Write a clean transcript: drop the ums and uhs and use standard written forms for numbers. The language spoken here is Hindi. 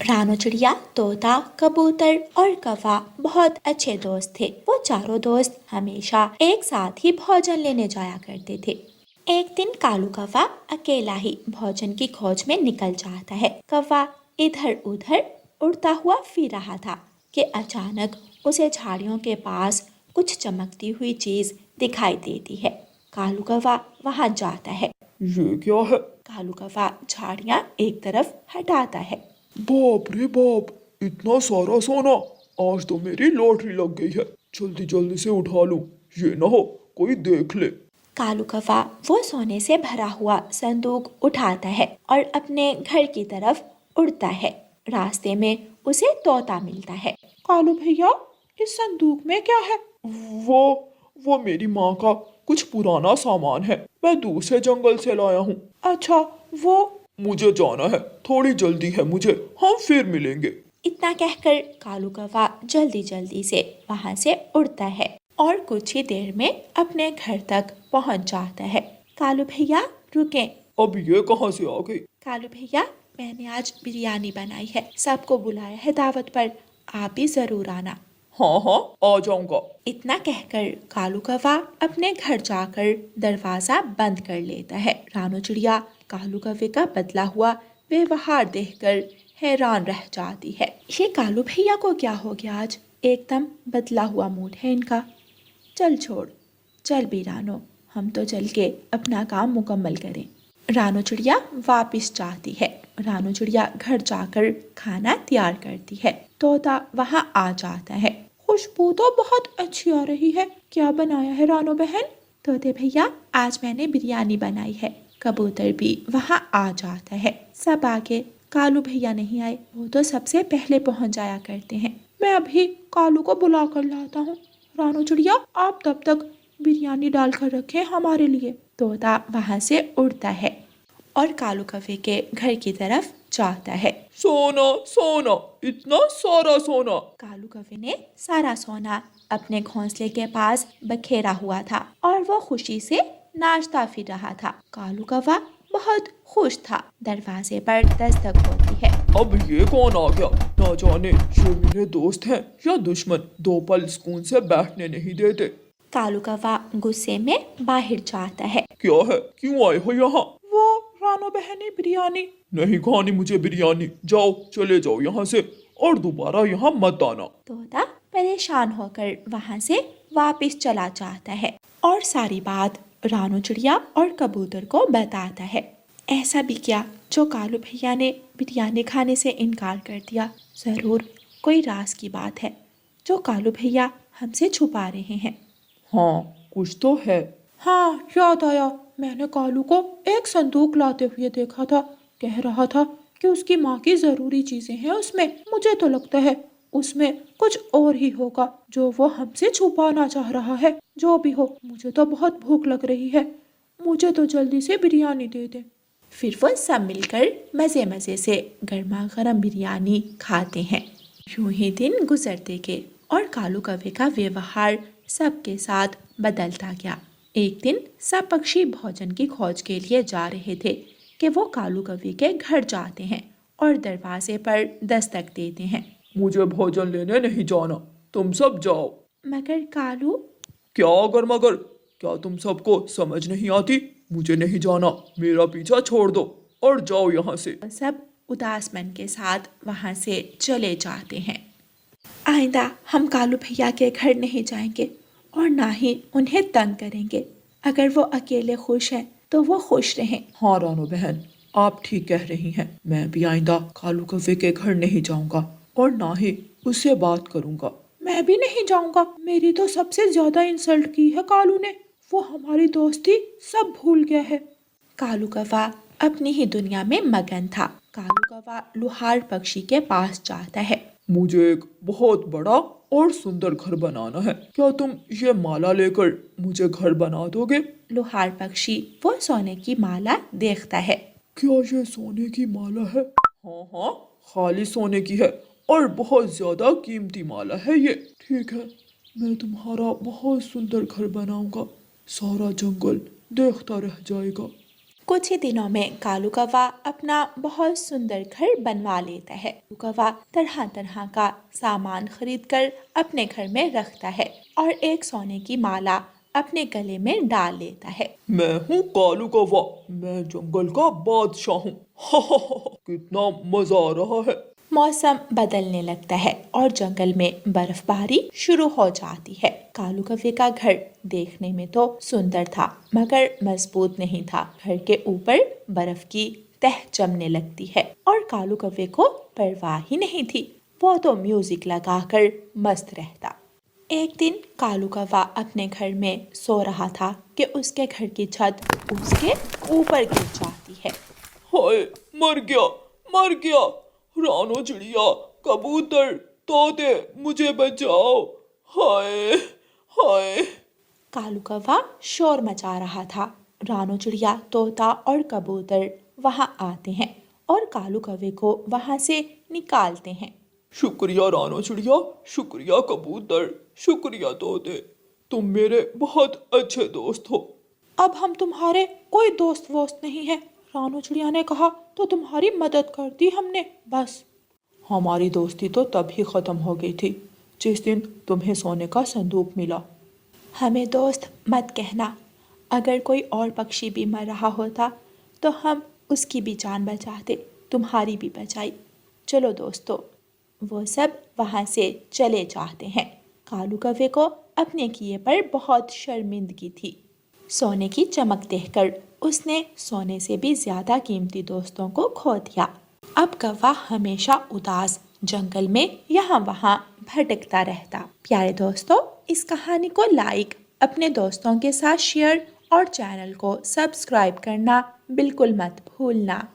रानो चिड़िया, तोता, कबूतर और कौवा बहुत अच्छे दोस्त थे। वो चारों दोस्त हमेशा एक साथ ही भोजन लेने जाया करते थे। एक दिन कालू कौवा अकेला ही भोजन की खोज में निकल जाता है। कौवा इधर उधर उड़ता हुआ फिर रहा था कि अचानक उसे झाड़ियों के पास कुछ चमकती हुई चीज दिखाई देती है। कालू कौवा वहां जाता है। ये क्या है? कालू कौवा झाड़ियां एक तरफ हटाता है। बाप रे बाप, इतना सारा सोना! आज तो मेरी लॉटरी लग गई है। जल्दी जल्दी से उठा लूं, ये ना हो कोई देख ले। कालू कौवा वो सोने से भरा हुआ संदूक उठाता है और अपने घर की तरफ उड़ता है। रास्ते में उसे तोता मिलता है। कालू भैया, इस संदूक में क्या है? वो वो मेरी माँ का कुछ पुराना सामान है। मैं दूसरे जंगल से लाया हूँ। अच्छा, वो मुझे जाना है, थोड़ी जल्दी है मुझे। हम फिर मिलेंगे। इतना कहकर कालू कौवा जल्दी जल्दी से वहां से उड़ता है और कुछ ही देर में अपने घर तक पहुंच जाता है। कालू भैया रुकें। अब ये कहाँ से आ गई? कालू भैया, मैंने आज बिरयानी बनाई है, सबको बुलाया है दावत पर, आप भी जरूर आना। हाँ हाँ, आ जाऊंगा। इतना कहकर कालू कौवा अपने घर जाकर दरवाजा बंद कर लेता है। रानो चिड़िया कालू कौवे का बदला हुआ व्यवहार देखकर हैरान रह जाती है। ये कालू भैया को क्या हो गया आज? एकदम बदला हुआ मूड है इनका। चल छोड़, चल भी रानो, हम तो चल के अपना काम मुकम्मल करें। रानो चिड़िया वापस जाती है। रानो चिड़िया घर जाकर खाना तैयार करती है। तोता वहां आ जाता है। खुशबू तो बहुत अच्छी आ रही है। क्या बनाया है रानो बहन? तोते भैया, आज मैंने बिरयानी बनाई है। कबूतर भी वहां आ जाता है। सब आगे, कालू भैया नहीं आए, वो तो सबसे पहले पहुंच जाया करते हैं। मैं अभी कालू को बुला कर लाता हूँ। रानो चिड़िया, आप तब तक बिरयानी डाल कर रखें हमारे लिए। तोता वहां से उड़ता है और कालू कौवे के घर की तरफ जाता है। सोना सोना, इतना सारा सोना! कालू कौवे ने सारा सोना अपने घोंसले के पास बखेरा हुआ था और वो खुशी से नाचता फिर रहा था। कालू कौवा बहुत खुश था। दरवाजे पर दस्तक होती है। अब ये कौन आ गया? ना जाने ये मेरे दोस्त हैं या दुश्मन। दो पल सुकून से बैठने नहीं देते। कालू कौवा गुस्से में बाहर जाता है। क्या है? क्यों आए हो यहाँ? वो रानो बहन ने बिरयानी। नहीं खानी मुझे बिरयानी। जाओ, चले जाओ यहाँ से और दोबारा यहाँ मत आना। तोता परेशान होकर वहां से वापस चला जाता है और सारी बात रानो चिड़िया और कबूतर को बताता है। ऐसा भी क्या जो कालू भैया ने बिरयानी खाने से इनकार कर दिया? जरूर कोई राज की बात है जो कालू भैया हमसे छुपा रहे हैं। हाँ, कुछ तो है। हाँ, याद आया। मैंने कालू को एक संदूक लाते हुए देखा था। कह रहा था कि उसकी माँ की जरूरी चीजें हैं उसमें। मुझे तो लगता है उसमें कुछ और ही होगा जो वो हमसे छुपाना चाह रहा है। जो भी हो, मुझे तो बहुत भूख लग रही है। मुझे तो जल्दी से बिरयानी दे दे। फिर वो सब मिलकर मजे मजे से गर्मा गर्म बिरयानी खाते हैं। यूं ही दिन गुजरते गए और कालू कौवे का व्यवहार सबके साथ बदलता गया। एक दिन सब पक्षी भोजन की खोज के लिए जा रहे थे कि वो कालू कौवे के घर जाते हैं और दरवाजे पर दस्तक देते हैं। मुझे भोजन लेने नहीं जाना, तुम सब जाओ। मगर कालू, क्या अगर मगर? क्या तुम सबको समझ नहीं आती? मुझे नहीं जाना, मेरा पीछा छोड़ दो और जाओ यहाँ से। सब उदास मन के साथ वहां से चले जाते हैं। आइंदा हम कालू भैया के घर नहीं जाएंगे और ना ही उन्हें तंग करेंगे। अगर वो अकेले खुश हैं तो वो खुश रहें। हाँ रानो बहन, आप ठीक कह रही हैं। मैं भी आइंदा कालू कौवे के घर नहीं जाऊंगा और ना ही उससे बात करूंगा। मैं भी नहीं जाऊंगा। मेरी तो सबसे ज्यादा इंसल्ट की है कालू ने। वो हमारी दोस्ती सब भूल गया है। कालू कौवा अपनी ही दुनिया में मगन था। कालू कौवा लुहार पक्षी के पास जाता है। मुझे एक बहुत बड़ा और सुंदर घर बनाना है। क्या तुम ये माला लेकर मुझे घर बना दोगे? लुहार पक्षी वो सोने की माला देखता है। क्या ये सोने की माला है? हाँ हाँ, खाली सोने की है और बहुत ज्यादा कीमती माला है ये। ठीक है, मैं तुम्हारा बहुत सुंदर घर बनाऊंगा। सारा जंगल देखता रह जाएगा। कुछ ही दिनों में कालू कौवा अपना बहुत सुंदर घर बनवा लेता है। कालू कौवा तरह तरह का सामान खरीद कर अपने घर में रखता है और एक सोने की माला अपने गले में डाल लेता है। मैं हूँ कालू कौवा, मैं जंगल का बादशाह हूँ। कितना मजा आ रहा है। मौसम बदलने लगता है और जंगल में बर्फबारी शुरू हो जाती है। कालू कौवे का घर देखने में तो सुंदर था मगर मजबूत नहीं था। घर के ऊपर बर्फ की तह जमने लगती है और कालू कौवे को परवाह ही नहीं थी। वो तो म्यूजिक लगाकर मस्त रहता। एक दिन कालू कौवा अपने घर में सो रहा था कि उसके घर की छत उसके ऊपर गिर जाती है। हाय, मर गया, मर गया। रानो चिड़िया, कबूतर, तोते, मुझे बचाओ। हाय हाय। कालू कौवा शोर मचा रहा था। रानो चिड़िया, तोता और कबूतर वहां आते हैं और कालू कौवे को वहां से निकालते हैं। शुक्रिया रानो चिड़िया, शुक्रिया कबूतर, शुक्रिया तोते, तुम मेरे बहुत अच्छे दोस्त हो। अब हम तुम्हारे कोई दोस्त वोस्त नहीं है। रानो चिड़िया ने कहा तो तुम्हारी मदद कर दी हमने बस। हमारी दोस्ती तो तभी खत्म हो गई थी जिस दिन तुम्हें सोने का संदूक मिला। हमें दोस्त मत कहना। अगर कोई और पक्षी भी मर रहा होता तो हम उसकी भी जान बचाते, तुम्हारी भी बचाई। चलो दोस्तों। वो सब वहाँ से चले जाते हैं। कालू कौवे को अपने किए पर बहुत शर्मिंदगी थी। सोने की चमक देखकर उसने सोने से भी ज्यादा कीमती दोस्तों को खो दिया। अब कौवा हमेशा उदास जंगल में यहाँ वहाँ भटकता रहता। प्यारे दोस्तों, इस कहानी को लाइक, अपने दोस्तों के साथ शेयर और चैनल को सब्सक्राइब करना बिल्कुल मत भूलना।